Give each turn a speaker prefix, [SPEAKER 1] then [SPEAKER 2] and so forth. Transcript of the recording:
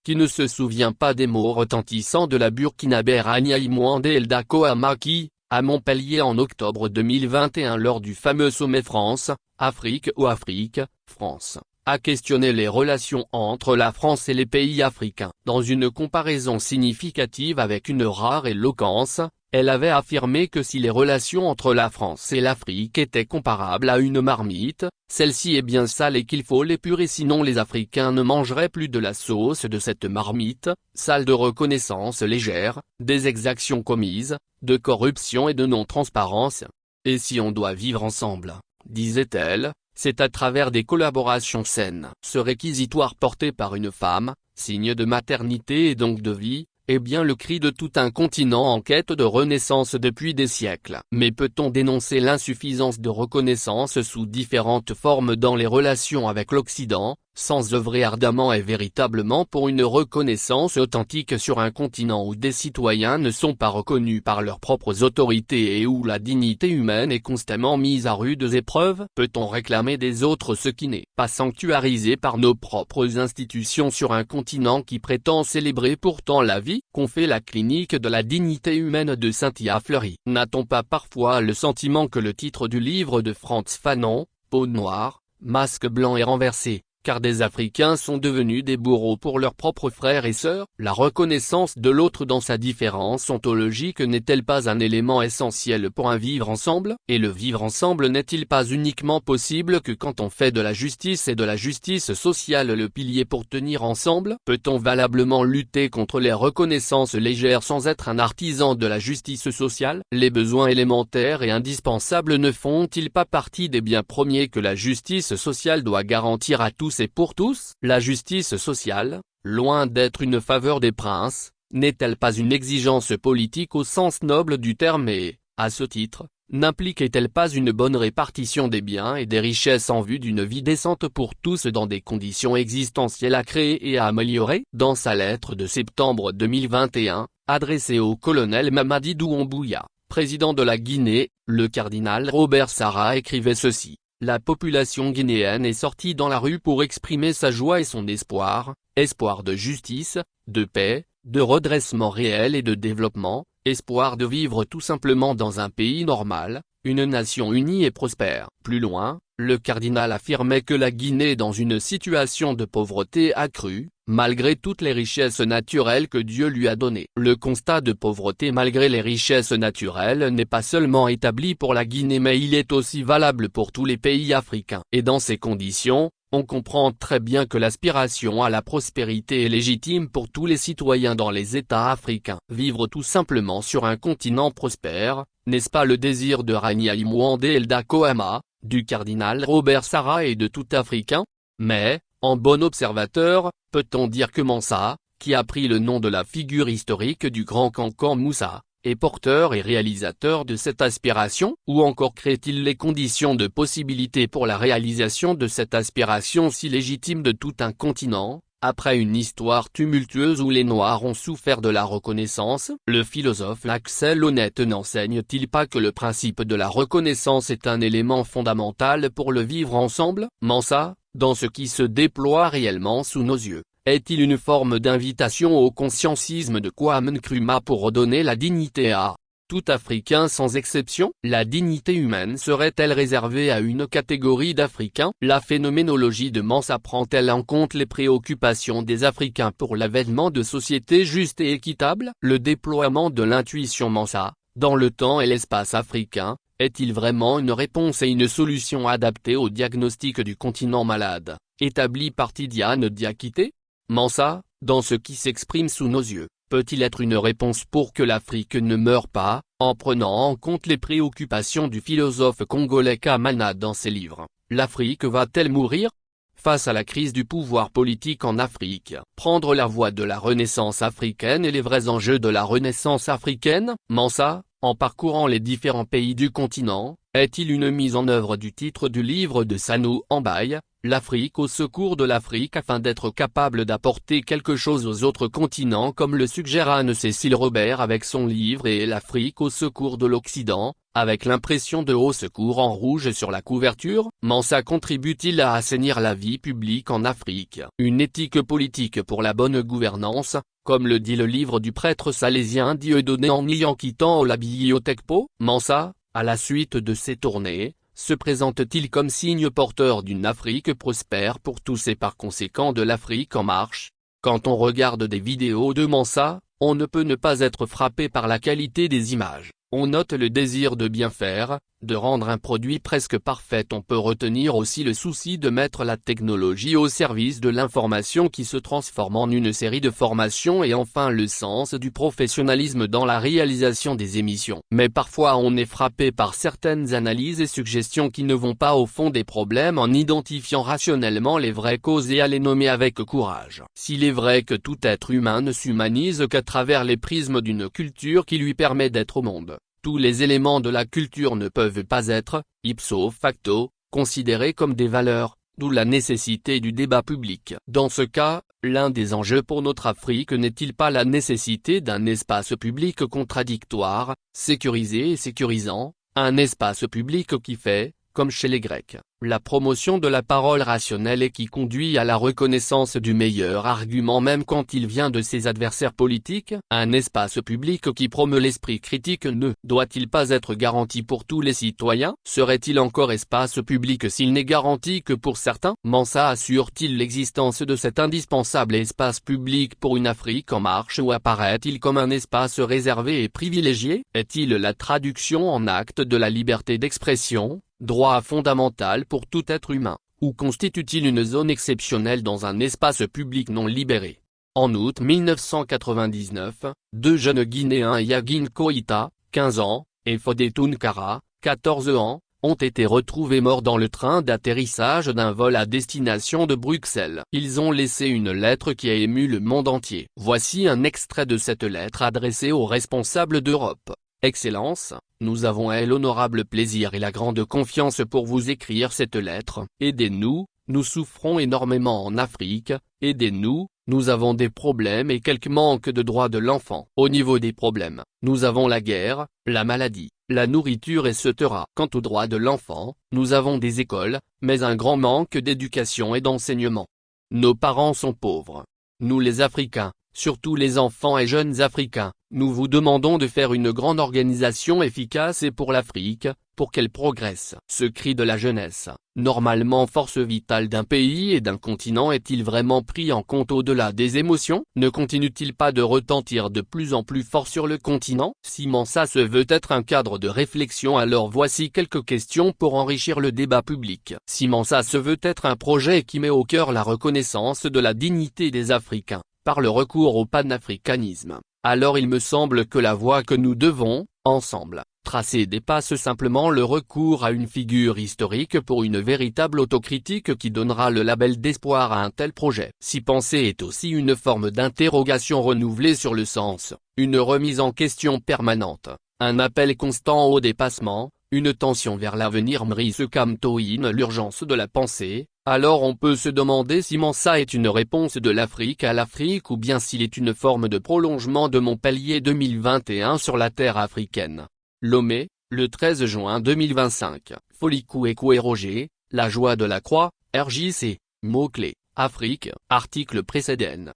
[SPEAKER 1] Qui ne se souvient pas des mots retentissants de la burkinabère Anya Imwande Elda Kohama qui, à Montpellier en octobre 2021 lors du fameux sommet France-Afrique ou Afrique-France, a questionné les relations entre la France et les pays africains. Dans une comparaison significative avec une rare éloquence, elle avait affirmé que si les relations entre la France et l'Afrique étaient comparables à une marmite, celle-ci est bien sale et qu'il faut l'épurer sinon les Africains ne mangeraient plus de la sauce de cette marmite, sale de reconnaissance légère, des exactions commises, de corruption et de non-transparence. Et si on doit vivre ensemble, disait-elle, c'est à travers des collaborations saines. Ce réquisitoire porté par une femme, signe de maternité et donc de vie, est bien le cri de tout un continent en quête de renaissance depuis des siècles. Mais peut-on dénoncer l'insuffisance de reconnaissance sous différentes formes dans les relations avec l'Occident, sans œuvrer ardemment et véritablement pour une reconnaissance authentique sur un continent où des citoyens ne sont pas reconnus par leurs propres autorités et où la dignité humaine est constamment mise à rudes épreuves? Peut-on réclamer des autres ce qui n'est pas sanctuarisé par nos propres institutions sur un continent qui prétend célébrer pourtant la vie, qu'ont fait la clinique de la dignité humaine de Saint-Hyacinthe-Fleury? N'a-t-on pas parfois le sentiment que le titre du livre de Frantz Fanon, Peau noire, masque blanc est renversé, car des Africains sont devenus des bourreaux pour leurs propres frères et sœurs? La reconnaissance de l'autre dans sa différence ontologique n'est-elle pas un élément essentiel pour un vivre ensemble? Et le vivre ensemble n'est-il pas uniquement possible que quand on fait de la justice et de la justice sociale le pilier pour tenir ensemble? Peut-on valablement lutter contre les reconnaissances légères sans être un artisan de la justice sociale? Les besoins élémentaires et indispensables ne font-ils pas partie des biens premiers que la justice sociale doit garantir à tous et pour tous? La justice sociale, loin d'être une faveur des princes, n'est-elle pas une exigence politique au sens noble du terme et, à ce titre, n'impliquait-elle pas une bonne répartition des biens et des richesses en vue d'une vie décente pour tous dans des conditions existentielles à créer et à améliorer? Dans sa lettre de septembre 2021, adressée au colonel Mamadi Doumbouya, président de la Guinée, le cardinal Robert Sarah écrivait ceci. La population guinéenne est sortie dans la rue pour exprimer sa joie et son espoir, espoir de justice, de paix, de redressement réel et de développement, espoir de vivre tout simplement dans un pays normal, une nation unie et prospère. Plus loin, le cardinal affirmait que la Guinée est dans une situation de pauvreté accrue, malgré toutes les richesses naturelles que Dieu lui a données. Le constat de pauvreté malgré les richesses naturelles n'est pas seulement établi pour la Guinée mais il est aussi valable pour tous les pays africains. Et dans ces conditions, on comprend très bien que l'aspiration à la prospérité est légitime pour tous les citoyens dans les États africains. Vivre tout simplement sur un continent prospère, n'est-ce pas le désir de Rania Imwande Elda Kohama, du cardinal Robert Sarah et de tout Africain? Mais, en bon observateur, peut-on dire que Mansa, qui a pris le nom de la figure historique du grand Kankan Moussa, est porteur et réalisateur de cette aspiration? Ou encore crée-t-il les conditions de possibilité pour la réalisation de cette aspiration si légitime de tout un continent, après une histoire tumultueuse où les Noirs ont souffert de la reconnaissance? Le philosophe Axel Honneth n'enseigne-t-il pas que le principe de la reconnaissance est un élément fondamental pour le vivre ensemble? Mansa, dans ce qui se déploie réellement sous nos yeux, est-il une forme d'invitation au conscientisme de Kwame Nkrumah pour redonner la dignité à tout Africain sans exception? La dignité humaine serait-elle réservée à une catégorie d'Africains? La phénoménologie de Mansa prend-elle en compte les préoccupations des Africains pour l'avènement de sociétés justes et équitables? Le déploiement de l'intuition Mansa, dans le temps et l'espace africain, est-il vraiment une réponse et une solution adaptée au diagnostic du continent malade, établi par Tidiane Diakité? Mansa, dans ce qui s'exprime sous nos yeux, peut-il être une réponse pour que l'Afrique ne meure pas, en prenant en compte les préoccupations du philosophe congolais Kamana dans ses livres? L'Afrique va-t-elle mourir? Face à la crise du pouvoir politique en Afrique, prendre la voie de la renaissance africaine et les vrais enjeux de la renaissance africaine? Mansa, en parcourant les différents pays du continent, est-il une mise en œuvre du titre du livre de Sanou Mbaye, l'Afrique au secours de l'Afrique afin d'être capable d'apporter quelque chose aux autres continents comme le suggère Anne-Cécile Robert avec son livre et l'Afrique au secours de l'Occident, avec l'impression de Au secours en rouge sur la couverture. Mansa contribue-t-il à assainir la vie publique en Afrique? Une éthique politique pour la bonne gouvernance, comme le dit le livre du prêtre salésien Dieudonné en y en quittant la bibliothèque Pau. Mansa, à la suite de ses tournées, se présente-t-il comme signe porteur d'une Afrique prospère pour tous et par conséquent de l'Afrique en marche? Quand on regarde des vidéos de Mansa, on ne peut ne pas être frappé par la qualité des images. On note le désir de bien faire, de rendre un produit presque parfait. On peut retenir aussi le souci de mettre la technologie au service de l'information qui se transforme en une série de formations et enfin le sens du professionnalisme dans la réalisation des émissions. Mais parfois on est frappé par certaines analyses et suggestions qui ne vont pas au fond des problèmes en identifiant rationnellement les vraies causes et à les nommer avec courage. S'il est vrai que tout être humain ne s'humanise qu'à travers les prismes d'une culture qui lui permet d'être au monde, tous les éléments de la culture ne peuvent pas être, ipso facto, considérés comme des valeurs, d'où la nécessité du débat public. Dans ce cas, l'un des enjeux pour notre Afrique n'est-il pas la nécessité d'un espace public contradictoire, sécurisé et sécurisant, un espace public qui fait, comme chez les Grecs, la promotion de la parole rationnelle et qui conduit à la reconnaissance du meilleur argument même quand il vient de ses adversaires politiques? Un espace public qui promeut l'esprit critique ne doit-il pas être garanti pour tous les citoyens? Serait-il encore espace public s'il n'est garanti que pour certains? Mansa assure-t-il l'existence de cet indispensable espace public pour une Afrique en marche ou apparaît-il comme un espace réservé et privilégié? Est-il la traduction en acte de la liberté d'expression, droit fondamental pour tout être humain, ou constitue-t-il une zone exceptionnelle dans un espace public non libéré? En août 1999, deux jeunes Guinéens Yagin Koïta, 15 ans, et Fodé Tounkara, 14 ans, ont été retrouvés morts dans le train d'atterrissage d'un vol à destination de Bruxelles. Ils ont laissé une lettre qui a ému le monde entier. Voici un extrait de cette lettre adressée aux responsables d'Europe. Excellence, nous avons l'honorable plaisir et la grande confiance pour vous écrire cette lettre. Aidez-nous, nous souffrons énormément en Afrique, aidez-nous, nous avons des problèmes et quelques manques de droits de l'enfant. Au niveau des problèmes, nous avons la guerre, la maladie, la nourriture etc. Quant aux droits de l'enfant, nous avons des écoles, mais un grand manque d'éducation et d'enseignement. Nos parents sont pauvres. Nous les Africains, surtout les enfants et jeunes Africains, nous vous demandons de faire une grande organisation efficace et pour l'Afrique, pour qu'elle progresse. Ce cri de la jeunesse, normalement force vitale d'un pays et d'un continent est-il vraiment pris en compte au-delà des émotions? Ne continue-t-il pas de retentir de plus en plus fort sur le continent? Si Mansa se veut être un cadre de réflexion, alors voici quelques questions pour enrichir le débat public. Si Mansa se veut être un projet qui met au cœur la reconnaissance de la dignité des Africains, par le recours au panafricanisme, alors il me semble que la voie que nous devons, ensemble, tracer dépasse simplement le recours à une figure historique pour une véritable autocritique qui donnera le label d'espoir à un tel projet. Si penser est aussi une forme d'interrogation renouvelée sur le sens, une remise en question permanente, un appel constant au dépassement, une tension vers l'avenir Mrise Kamtoïne l'urgence de la pensée, alors on peut se demander si Mansa est une réponse de l'Afrique à l'Afrique ou bien s'il est une forme de prolongement de Montpellier 2021 sur la terre africaine. Lomé, le 13 juin 2025. Folikoué Roger, La joie de la croix, RJC, mots-clés, Afrique, article précédent.